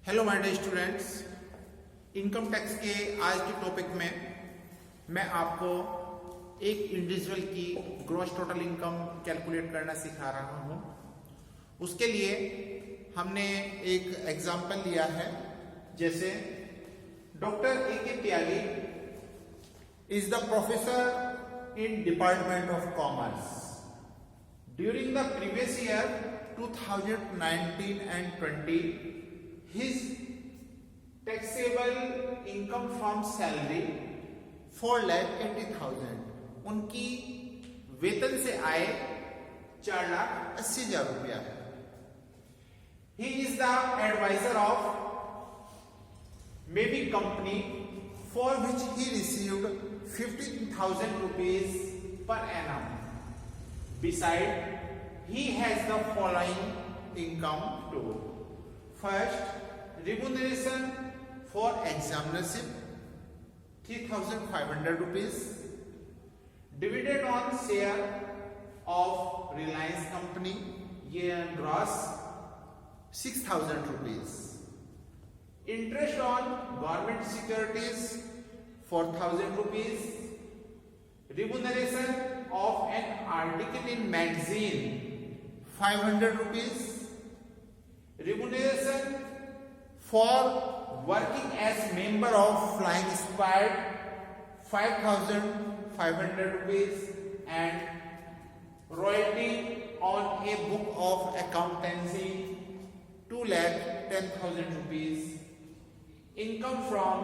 Hello my dear students, income tax के आज के टॉपिक में मैं आपको एक इंडिविजुअल की ग्रॉस टोटल इनकम कैलकुलेट करना सिखा रहा हूं। उसके लिए हमने एक एग्जांपल लिया है, जैसे doctor A.K. Tyagi is the professor in department of commerce. During the previous year 2019 and 20, his taxable income from salary 4,80,000, उनकी वेतन से आय 4,80,000 रुपया है। He is the advisor of maybe company for which he received 15,000 rupees per annum. Beside, he has the following income too. First, remuneration for examinership 3,500 rupees. Dividend on share of Reliance company, year gross 6,000 rupees. Interest on government securities 4,000 rupees. Remuneration of an article in magazine 500 rupees. Remuneration for working as member of flying squad 5,500 rupees, and royalty on a book of accountancy 2,10,000 rupees. Income from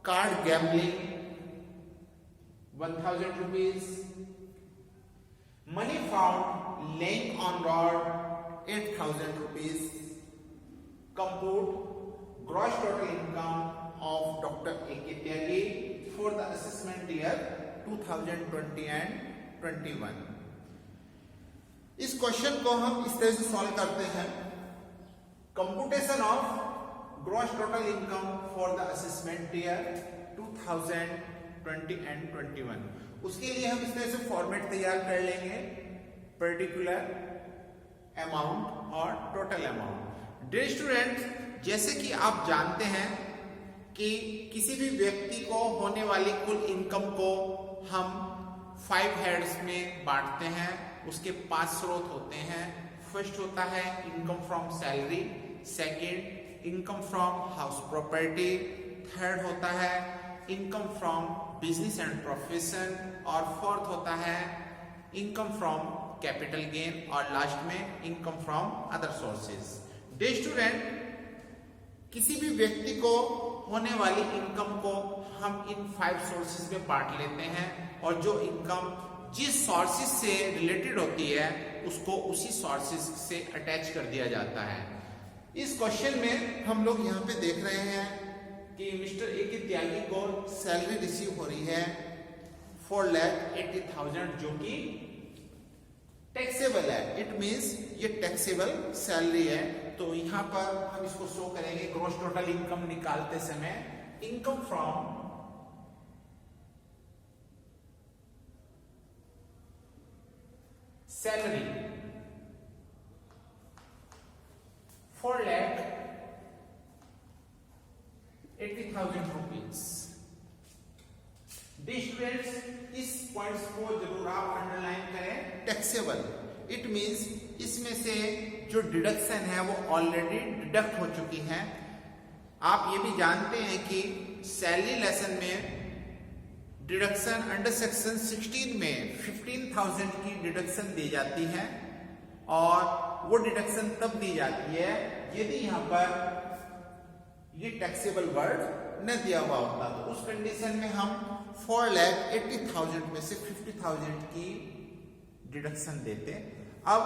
card gambling 1,000 rupees. Money found laying on road 8,000 rupees. Compute gross total income of Dr. A.K. Tyagi for the assessment year 2020 and 21. इस question को हम इस तरह से solve करते हैं। Computation of gross total income for the assessment year 2020 and 21। उसके लिए हम इस तरह से फॉर्मेट तैयार कर लेंगे, पर्टिकुलर अमाउंट और टोटल अमाउंट। डियर स्टूडेंट्स, जैसे कि आप जानते हैं कि किसी भी व्यक्ति को होने वाली कुल इनकम को हम 5 हेड्स में बांटते हैं। उसके 5 स्रोत होते हैं। फर्स्ट होता है income from salary, second income from house property, third होता है income from business and profession, और फोर्थ होता है इनकम फ्रॉम कैपिटल गेन, और लास्ट में income from other sources. Dear student, किसी भी व्यक्ति को होने वाली इनकम को हम इन 5 सोर्सेज में बांट लेते हैं, और जो इनकम जिस सोर्सेज से रिलेटेड होती है उसको उसी सोर्सेज से अटैच कर दिया जाता है। इस क्वेश्चन में हम लोग यहाँ पे देख रहे हैं कि मिस्टर A.K. त्यागी को सैलरी रिसीव हो रही है 4,80,000, जो कि टैक्सेबल है। इट मींस ये टैक्सेबल सैलरी है। तो यहां पर हम इसको शो करेंगे ग्रॉस टोटल इनकम निकालते समय, income from salary 4,80,000 rupees. Students, इस पॉइंट्स को जरूर आप अंडरलाइन करें। टैक्सेबल इट मींस इसमें से जो डिडक्शन है वो ऑलरेडी डिडक्ट हो चुकी है। आप ये भी जानते हैं कि सैलरी लेसन में डिडक्शन अंडर सेक्शन 16 में 15,000 की डिडक्शन दी जाती है, और वो डिडक्शन तब दी जाती है यदि यहाँ पर ये टैक्सेबल वर्ड न दिया हुआ होता। तो उस कंडीशन में हम 4,80,000 में से 50,000 की डिडक्शन देते। अब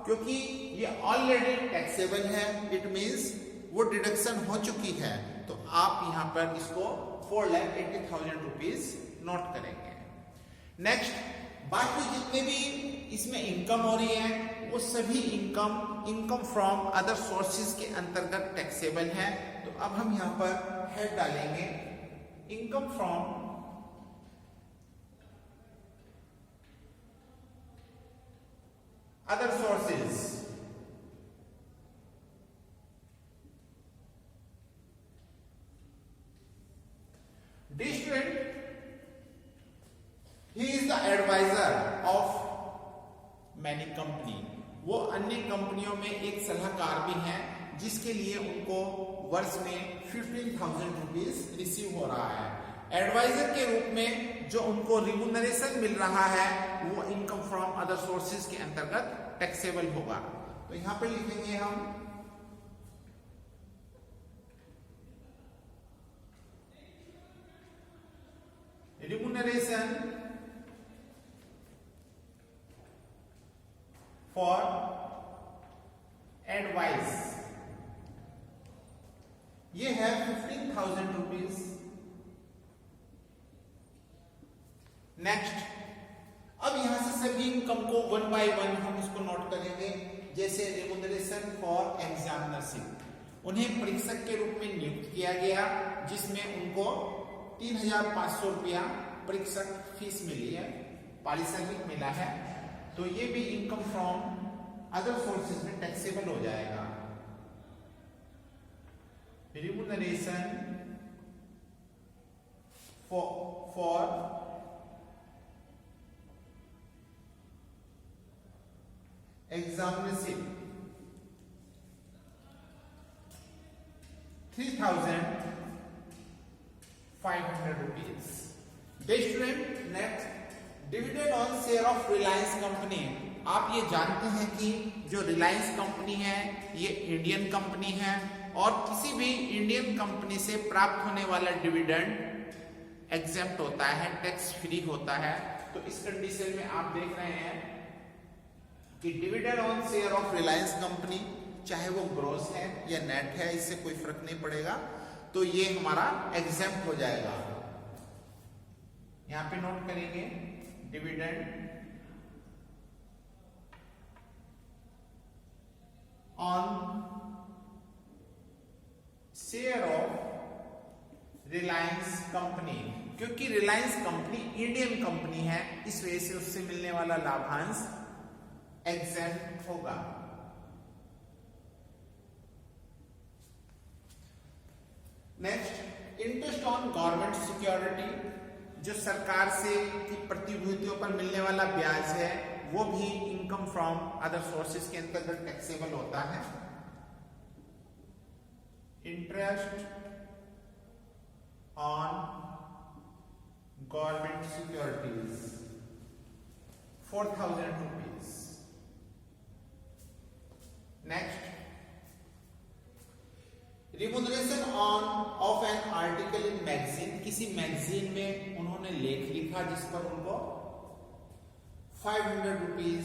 क्योंकि ये ऑलरेडी टैक्सेबल है, इट मींस वो डिडक्शन हो चुकी है, तो आप यहाँ पर इसको 4,80,000 रुपीज नोट करेंगे। नेक्स्ट, बाकी जितने भी इसमें इनकम हो रही है वो सभी इनकम फ्रॉम अदर सोर्सेज के अंतर्गत टैक्सेबल है। तो अब हम यहाँ पर हेड डालेंगे income from other sources. Dear student, he is the advisor of many company. वो अन्य कंपनियों में एक सलाहकार भी हैं, जिसके लिए उनको वर्ष में 15,000 रुपीज रिसीव हो रहा है। एडवाइजर के रूप में जो उनको रिम्यूनरेशन मिल रहा है वो इनकम फ्रॉम अदर सोर्सेज के अंतर्गत टैक्सेबल होगा। तो यहां पे लिखेंगे हम remuneration for advice, ये है 15,000 रुपीज। नेक्स्ट, अब यहां से सभी इनकम को वन बाय वन हम इसको नोट करेंगे। जैसे रेमुनरेशन फॉर एग्जामिनरशिप, उन्हें परीक्षक के रूप में नियुक्त किया गया, जिसमें उनको 3,500 रुपया परीक्षक फीस मिली है, पारिश्रमिक मिला है। तो ये भी इनकम फ्रॉम अदर सोर्सेज में टैक्सेबल हो जाएगा। Remuneration for examinership 3,500 rupees. Student, next, dividend on share of Reliance company. आप ये जानते हैं कि जो रिलायंस कंपनी है ये इंडियन कंपनी है, और किसी भी इंडियन कंपनी से प्राप्त होने वाला डिविडेंड एग्जेम्प्ट होता है, टैक्स फ्री होता है। तो इस कंडीशन में आप देख रहे हैं कि dividend on share of Reliance company, चाहे वो ग्रॉस है या नेट है, इससे कोई फर्क नहीं पड़ेगा, तो ये हमारा एग्जेम्प्ट हो जाएगा। यहां पे नोट करेंगे dividend on share of Reliance company, क्योंकि रिलायंस कंपनी इंडियन कंपनी है, इस वजह से उससे मिलने वाला लाभांश एग्जेम्प्ट होगा। Next, interest on government security, जो सरकार से की प्रतिभूतियों पर मिलने वाला ब्याज है वो भी इनकम फ्रॉम अदर सोर्सेज के अंतर्गत टैक्सेबल होता है। Interest on government securities 4,000 rupees. Next, remuneration on off an article in magazine, किसी मैगजीन में उन्होंने लेख लिखा जिस पर उनको 500 रुपीज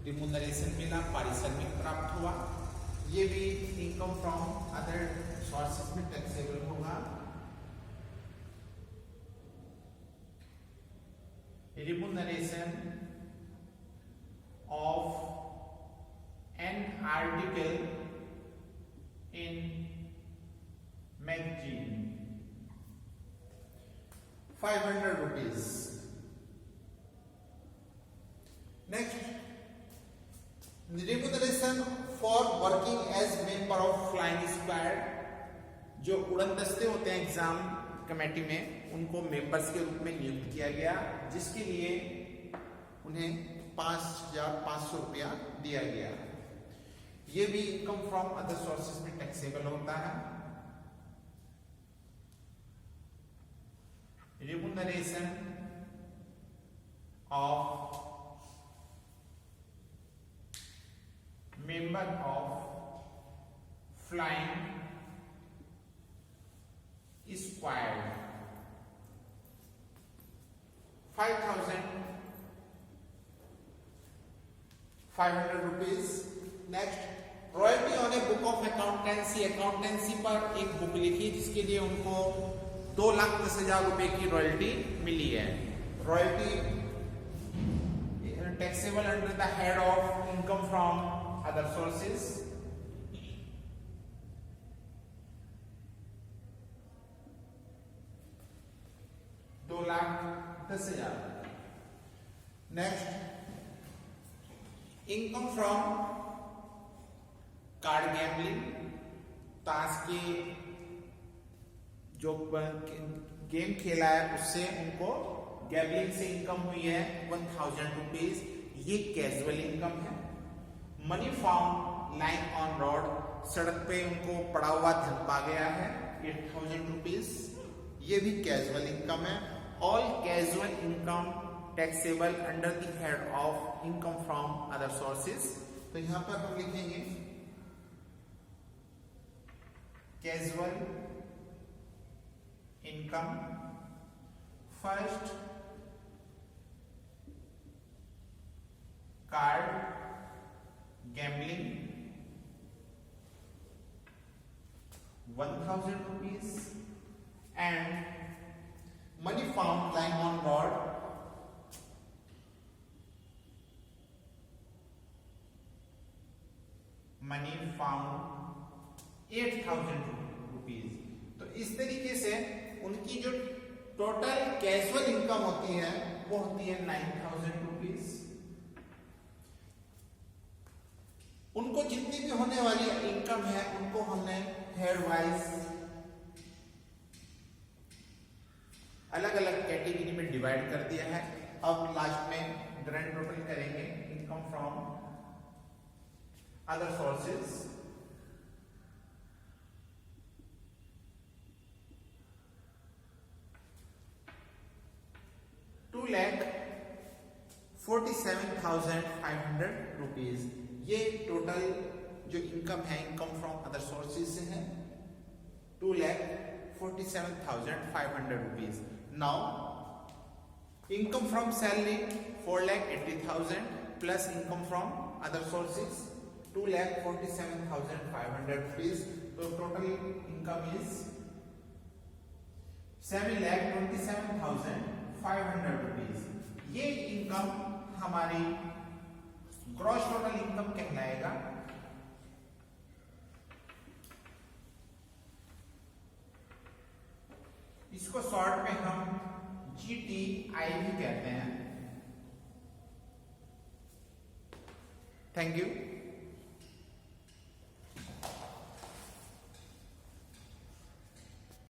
रिम्यूनरेशन मिला, पारिश्रमिक प्राप्त हुआ। ये भी इनकम फ्रॉम अदर सोर्सेज में टैक्सेबल होगा। Remuneration of an article in magazine 500 rupees। Next, remuneration for working as member of flying squad, जो उड़न दस्ते होते हैं एग्जाम कमेटी में, उनको मेंबर्स के रूप में नियुक्त किया गया, जिसके लिए उन्हें 5,500 रुपया दिया गया। ये भी इनकम फ्रॉम अदर सोर्सेज में टैक्सेबल होता है। Remuneration of member of flying squad 5,500 rupees. Next, royalty on a book of accountancy, accountancy पर एक बुक लिखी जिसके लिए उनको 2,10,000 रुपए की रॉयल्टी मिली है। Royalty taxable under the head of income from other sources. $2,10,000। Next, income from card gambling, ताश के जो गेम खेला है उससे उनको गैम्बलिंग से इनकम हुई है 1000 रुपीज, ये कैजुअल इनकम है। Money found lying on road, सड़क पे उनको पड़ा हुआ धन पा गया है 8000 रुपीज, ये भी कैजुअल इनकम है। All casual income taxable under the head of income from other sources. तो यहां पर हम लिखेंगे casual income. First card gambling 1000 rupees and money found lying on road money found 8000 rupees। तो इस तरीके से उनकी जो टोटल कैजुअल इनकम होती है वो होती है 9000 रुपीज। उनको जितनी भी होने वाली इनकम है उनको हमने हेड वाइज अलग अलग कैटेगरी में डिवाइड कर दिया है। अब लास्ट में ग्रैंड टोटल करेंगे income from other sources. ₹2,47,500 rupees, ये टोटल जो इनकम है इनकम फ्रॉम अदर सोर्सेज से है 2,47,500 rupees. Now income from salary 4,80,000 plus income from other sources 2,47,500 rupees. तो टोटल इनकम इज 7,27,500 रुपीज। ये इनकम हमारी ग्रॉस टोटल इनकम कहलाएगा। इसको शॉर्ट में हम GTI भी कहते हैं। Thank you.